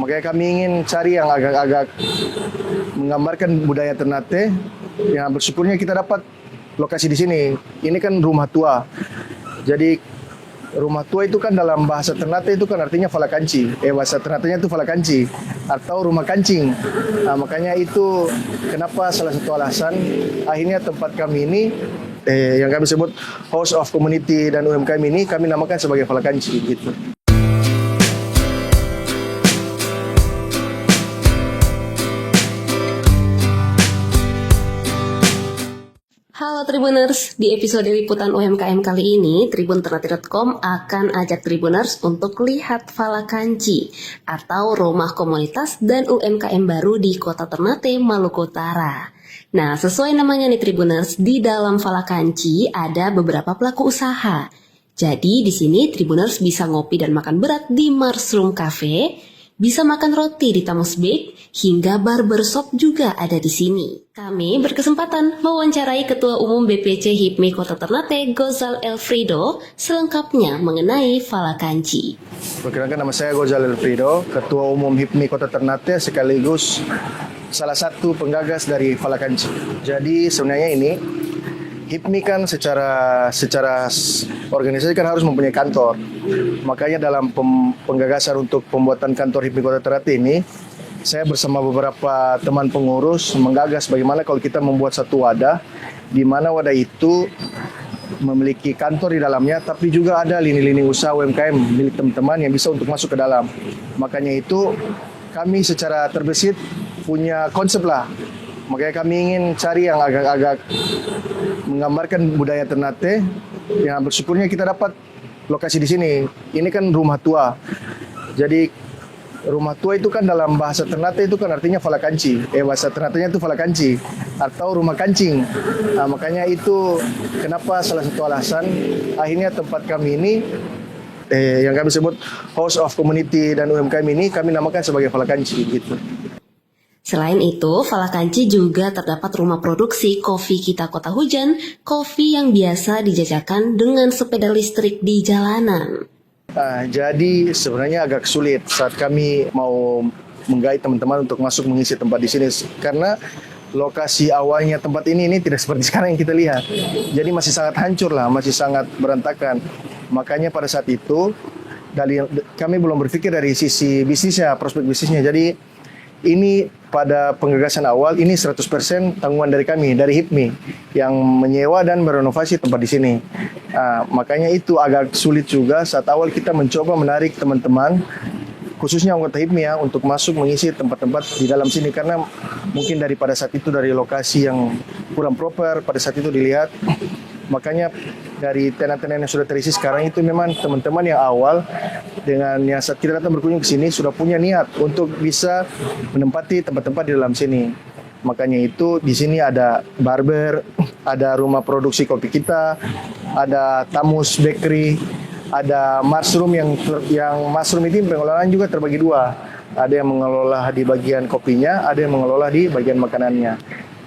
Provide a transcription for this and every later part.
Makanya kami ingin cari yang agak-agak menggambarkan budaya Ternate. Ya, bersyukurnya kita dapat lokasi di sini. Ini kan rumah tua. Jadi rumah tua itu kan dalam bahasa Ternate itu kan artinya falakanci. Bahasa Ternatenya itu falakanci atau rumah kancing. Nah, makanya itu kenapa salah satu alasan akhirnya tempat kami ini yang kami sebut host of community dan UMKM ini kami namakan sebagai falakanci gitu. Halo Tribuners, di episode liputan UMKM kali ini, TribunTernate.com akan ajak Tribuners untuk lihat Falakanci atau rumah komunitas dan UMKM baru di Kota Ternate, Maluku Utara. Nah, sesuai namanya nih Tribuners, di dalam Falakanci ada beberapa pelaku usaha. Jadi di sini Tribuners bisa ngopi dan makan berat di Mushroom Cafe, bisa makan roti di Tamus Bake, hingga barbershop juga ada di sini. Kami berkesempatan mewawancarai Ketua Umum BPC HIPMI Kota Ternate, Gozal Elfrido, selengkapnya mengenai Falakanci. Perkenalkan, nama saya Gozal Elfrido, Ketua Umum HIPMI Kota Ternate sekaligus salah satu penggagas dari Falakanci. Jadi sebenarnya ini HIPMI kan secara organisasi kan harus mempunyai kantor. Makanya dalam penggagasan untuk pembuatan kantor HIPMI Kota Ternate ini, saya bersama beberapa teman pengurus menggagas bagaimana kalau kita membuat satu wadah, di mana wadah itu memiliki kantor di dalamnya, tapi juga ada lini-lini usaha UMKM milik teman-teman yang bisa untuk masuk ke dalam. Makanya itu kami secara terbesit punya konsep lah. Makanya kami ingin cari yang agak-agak menggambarkan budaya Ternate. Yang bersyukurnya kita dapat lokasi di sini. Ini kan rumah tua. Jadi rumah tua itu kan dalam bahasa Ternate itu kan artinya falakanci. Bahasa Ternatenya itu falakanci atau rumah kancing. Nah, makanya itu kenapa salah satu alasan akhirnya tempat kami ini yang kami sebut host of community dan UMKM ini kami namakan sebagai falakanci gitu. Selain itu, Falakanci juga terdapat rumah produksi kopi Kita Kota Hujan, kopi yang biasa dijajakan dengan sepeda listrik di jalanan. Jadi sebenarnya agak sulit saat kami mau menggait teman-teman untuk masuk mengisi tempat di sini, karena lokasi awalnya tempat ini tidak seperti sekarang yang kita lihat. Jadi masih sangat hancur lah, masih sangat berantakan. Makanya pada saat itu kami belum berpikir dari sisi bisnisnya, prospek bisnisnya. Jadi ini pada penggagasan awal ini 100% tanggungan dari kami, dari HIPMI yang menyewa dan merenovasi tempat di sini. Makanya itu agak sulit juga saat awal kita mencoba menarik teman-teman, khususnya anggota HIPMI ya, untuk masuk mengisi tempat-tempat di dalam sini, karena mungkin pada saat itu dari lokasi yang kurang proper pada saat itu dilihat. Makanya dari tenan-tenan yang sudah terisi sekarang itu memang teman-teman yang awal dengan yang saat kita datang berkunjung ke sini sudah punya niat untuk bisa menempati tempat-tempat di dalam sini. Makanya itu di sini ada barber, ada rumah produksi kopi kita, ada Tamus Bakery, ada Mushroom yang Mushroom ini pengelolaan juga terbagi dua. Ada yang mengelola di bagian kopinya, ada yang mengelola di bagian makanannya.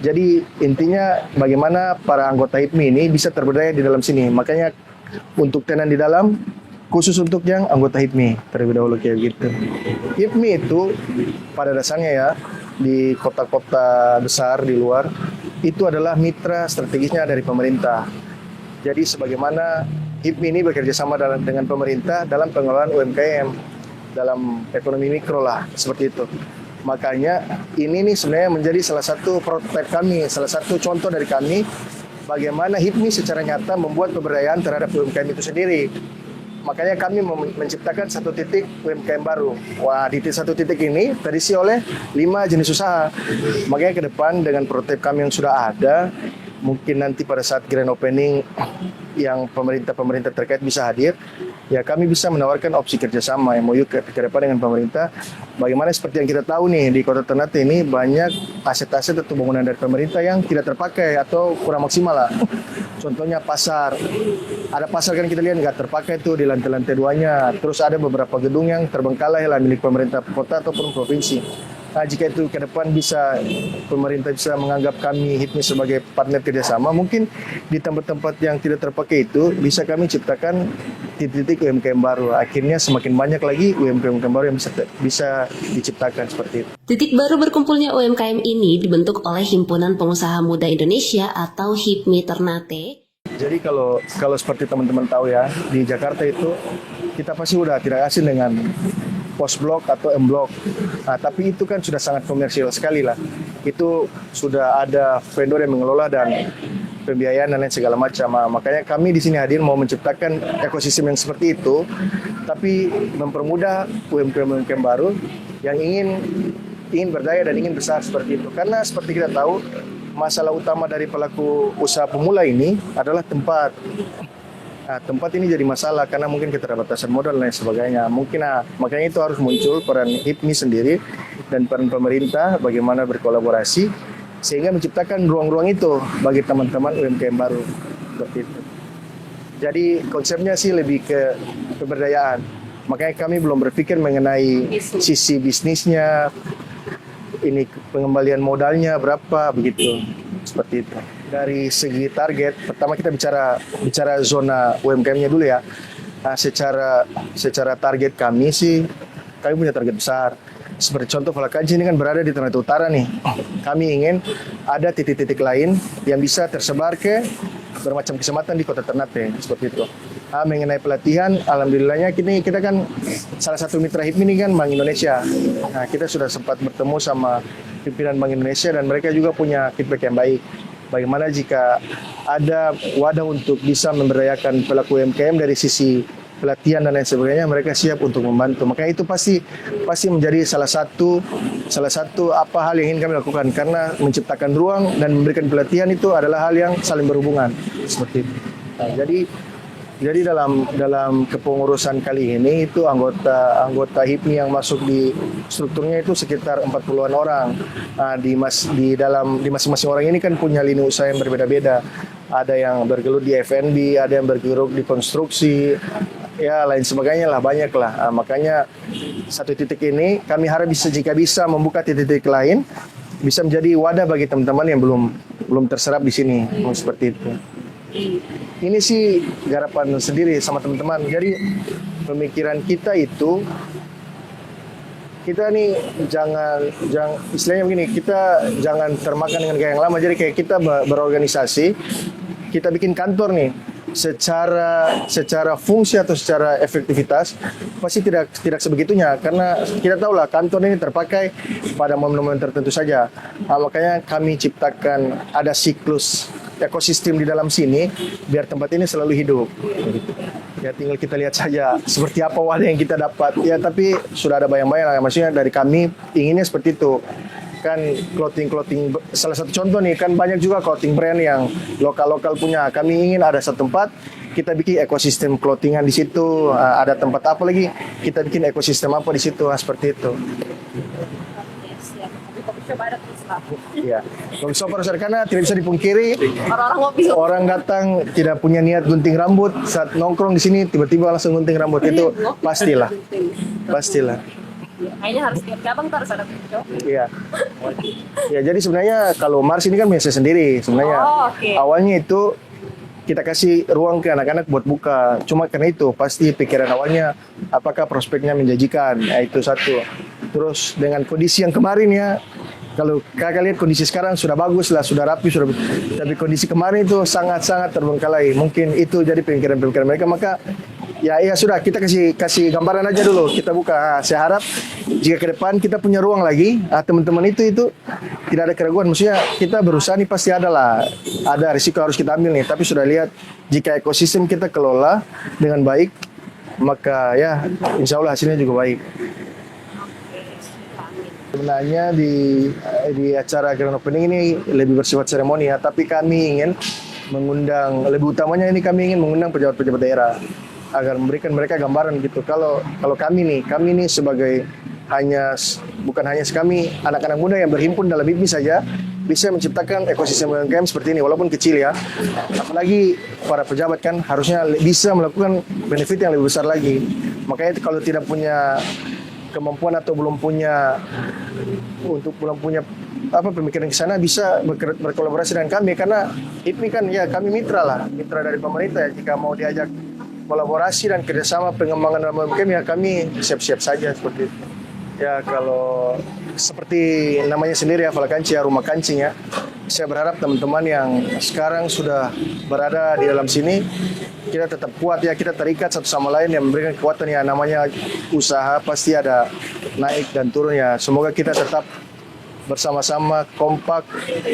Jadi intinya bagaimana para anggota HIPMI ini bisa terberdaya di dalam sini. Makanya untuk tenan di dalam khusus untuk yang anggota HIPMI terlebih dahulu kayak gitu. HIPMI itu pada dasarnya ya di kota-kota besar di luar itu adalah mitra strategisnya dari pemerintah. Jadi sebagaimana HIPMI ini bekerja sama dengan pemerintah dalam pengelolaan UMKM, dalam ekonomi mikro lah seperti itu. Makanya ini sebenarnya menjadi salah satu prototipe kami, salah satu contoh dari kami bagaimana HIPMI secara nyata membuat pemberdayaan terhadap UMKM itu sendiri. Makanya kami menciptakan satu titik UMKM baru. Wah, di satu titik ini terisi oleh 5 jenis usaha. Makanya ke depan dengan prototipe kami yang sudah ada, mungkin nanti pada saat grand opening yang pemerintah terkait bisa hadir, ya kami bisa menawarkan opsi kerjasama MOU ke depan dengan pemerintah. Bagaimana seperti yang kita tahu nih di Kota Ternate ini banyak aset-aset atau bangunan dari pemerintah yang tidak terpakai atau kurang maksimal lah. Contohnya pasar. Ada pasar kan kita lihat nggak terpakai tuh di lantai-lantai 2-nya. Terus ada beberapa gedung yang terbengkalai lah milik pemerintah kota ataupun provinsi. jika itu ke depan bisa pemerintah bisa menganggap kami HIPMI sebagai partner kerjasama, mungkin di tempat-tempat yang tidak terpakai itu bisa kami ciptakan titik-titik UMKM baru. Akhirnya semakin banyak lagi UMKM baru yang bisa diciptakan seperti itu. Titik baru berkumpulnya UMKM ini dibentuk oleh Himpunan Pengusaha Muda Indonesia atau HIPMI Ternate. Jadi kalau seperti teman-teman tahu ya, di Jakarta itu kita pasti udah tidak asing dengan pos blok atau M blok. Nah, tapi itu kan sudah sangat komersial sekali lah. Itu sudah ada vendor yang mengelola dan pembiayaan dan lain segala macam. Nah, makanya kami di sini hadir mau menciptakan ekosistem yang seperti itu, tapi mempermudah UMKM baru yang ingin berdaya dan ingin besar seperti itu. Karena seperti kita tahu, masalah utama dari pelaku usaha pemula ini adalah tempat. Nah, tempat ini jadi masalah karena mungkin keterbatasan modal dan lain sebagainya. Makanya itu harus muncul peran HIPMI sendiri dan peran pemerintah bagaimana berkolaborasi sehingga menciptakan ruang-ruang itu bagi teman-teman UMKM baru seperti itu. Jadi konsepnya sih lebih ke pemberdayaan. Makanya kami belum berpikir mengenai sisi bisnisnya, ini pengembalian modalnya berapa begitu, seperti itu. Dari segi target, pertama kita bicara zona UMKM-nya dulu ya. Nah, secara target kami sih, kami punya target besar. Seperti contoh Falakanci ini kan berada di Ternate Utara nih. Kami ingin ada titik-titik lain yang bisa tersebar ke bermacam kecamatan di Kota Ternate, seperti itu. Nah, mengenai pelatihan, alhamdulillahnya kita kan salah satu mitra HIPMI ini kan Bank Indonesia. Nah, kita sudah sempat bertemu sama pimpinan Bank Indonesia dan mereka juga punya feedback yang baik. Bagaimana jika ada wadah untuk bisa memberdayakan pelaku UMKM dari sisi pelatihan dan lain sebagainya, mereka siap untuk membantu. Makanya itu pasti menjadi salah satu apa hal yang ingin kami lakukan, karena menciptakan ruang dan memberikan pelatihan itu adalah hal yang saling berhubungan seperti itu. Nah, jadi dalam kepengurusan kali ini itu anggota HIPMI yang masuk di strukturnya itu sekitar 40-an orang. Nah, di masing-masing orang ini kan punya lini usaha yang berbeda-beda. Ada yang bergelut di F&B, ada yang bergelut di konstruksi, ya lain sebagainya lah, banyak lah. Nah, makanya satu titik ini kami harap jika bisa membuka titik-titik lain, bisa menjadi wadah bagi teman-teman yang belum terserap di sini, seperti itu. Ini sih garapan sendiri sama teman-teman. Jadi pemikiran kita itu, kita nih jangan istilahnya begini, kita jangan termakan dengan gaya yang lama. Jadi kayak kita berorganisasi, kita bikin kantor nih, secara fungsi atau secara efektivitas pasti tidak sebegitunya, karena kita tahu lah kantor ini terpakai pada momen-momen tertentu saja. Nah, makanya kami ciptakan ada siklus ekosistem di dalam sini biar tempat ini selalu hidup. Ya tinggal kita lihat saja seperti apa wadah yang kita dapat. Ya tapi sudah ada bayang-bayang lah, maksudnya dari kami inginnya seperti itu. Kan clothing salah satu contoh nih, kan banyak juga clothing brand yang lokal punya. Kami ingin ada satu tempat kita bikin ekosistem clothingan di situ, ada tempat apa lagi kita bikin ekosistem apa di situ, seperti itu. Ya, kalau shopper karena tidak bisa dipungkiri, orang datang tidak punya niat gunting rambut, saat nongkrong di sini tiba-tiba langsung gunting rambut, itu pastilah. Kayaknya harus tiap cabang harus ada video. Iya. Ya, jadi sebenarnya kalau Mars ini kan punya saya sendiri sebenarnya. Awalnya itu kita kasih ruang ke anak-anak buat buka. Cuma karena itu pasti pikiran awalnya apakah prospeknya menjanjikan. Nah, itu satu. Terus dengan kondisi yang kemarin ya, kalau kakak lihat kondisi sekarang sudah bagus lah, sudah rapi, tapi kondisi kemarin itu sangat-sangat terbengkalai. Mungkin itu jadi pemikiran mereka, maka ya sudah kita kasih gambaran aja dulu, kita buka. Saya harap jika ke depan kita punya ruang lagi, teman-teman itu tidak ada keraguan. Maksudnya kita berusaha nih pasti ada risiko harus kita ambil nih, tapi sudah lihat jika ekosistem kita kelola dengan baik, maka ya insya Allah hasilnya juga baik. Sebenarnya di acara grand opening ini lebih bersifat seremoni ya, tapi kami ingin mengundang, lebih utamanya ini kami ingin mengundang pejabat-pejabat daerah agar memberikan mereka gambaran gitu. Kalau kami nih sebagai bukan hanya kami anak-anak muda yang berhimpun dalam HIPMI saja bisa menciptakan ekosistem UMKM seperti ini walaupun kecil ya. Apalagi para pejabat kan harusnya bisa melakukan benefit yang lebih besar lagi. Makanya kalau tidak punya kemampuan atau belum punya pemikiran ke sana bisa berkolaborasi dengan kami, karena HIPMI kan ya kami mitra dari pemerintah ya. Jika mau diajak kolaborasi dan kerjasama pengembangan dalam UMKM ya kami siap-siap saja seperti itu. Ya kalau seperti namanya sendiri ya Falakanci ya, rumah kancing ya. Saya berharap teman-teman yang sekarang sudah berada di dalam sini, kita tetap kuat ya, kita terikat satu sama lain yang memberikan kekuatan ya. Namanya usaha pasti ada naik dan turun ya. Semoga kita tetap bersama-sama kompak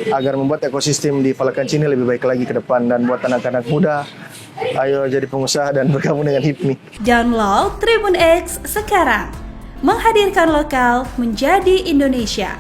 agar membuat ekosistem di Falakanci ini lebih baik lagi ke depan. Dan buat anak-anak muda, ayo jadi pengusaha dan bergabung dengan HIPMI. Download Tribun X sekarang, menghadirkan lokal menjadi Indonesia.